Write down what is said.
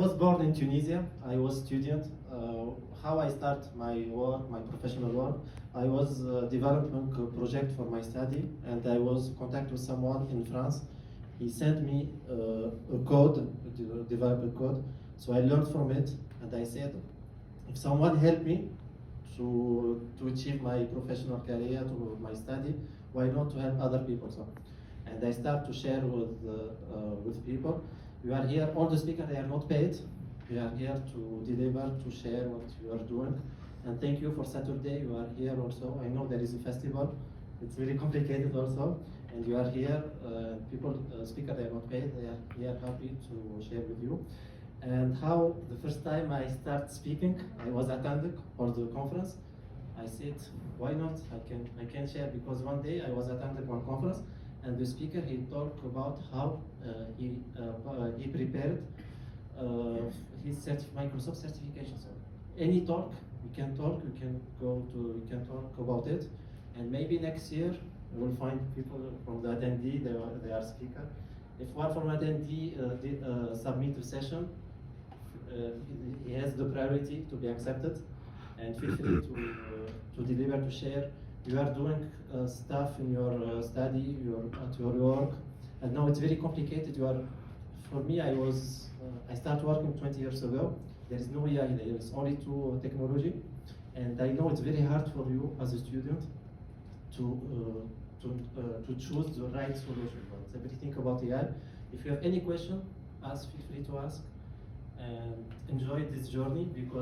I was born in Tunisia. I was student. How I start my work, my professional work, I was developing a project for my study, and I was in contact with someone in France. He sent me a code, develop a code. So I learned from it, and I said, if someone help me to achieve my professional career, to my study, why not to help other people? So, and I start to share with people. You are here, all the speakers, they are not paid. We are here to deliver, to share what you are doing. And thank you for Saturday, you are here also. I know there is a festival, it's very complicated also. And you are here, speakers, they are not paid, they are here happy to share with you. And how the first time I start speaking, I was attending for the conference. I said, why not? I can share, because one day I was attending one conference, and the speaker, he talked about how he prepared his Microsoft certification. So any talk, we can talk, we can talk about it, and maybe next year we will find people from the attendee, they are speaker. If one from attendee submit a session, he has the priority to be accepted, and feel free to deliver, to share. You are doing stuff in your study, at your work, and now it's very complicated. For me, I started working 20 years ago. There is no AI, there is only two technology, and I know it's very hard for you as a student to choose the right solution. But everything about AI. If you have any question, feel free to ask, and enjoy this journey, because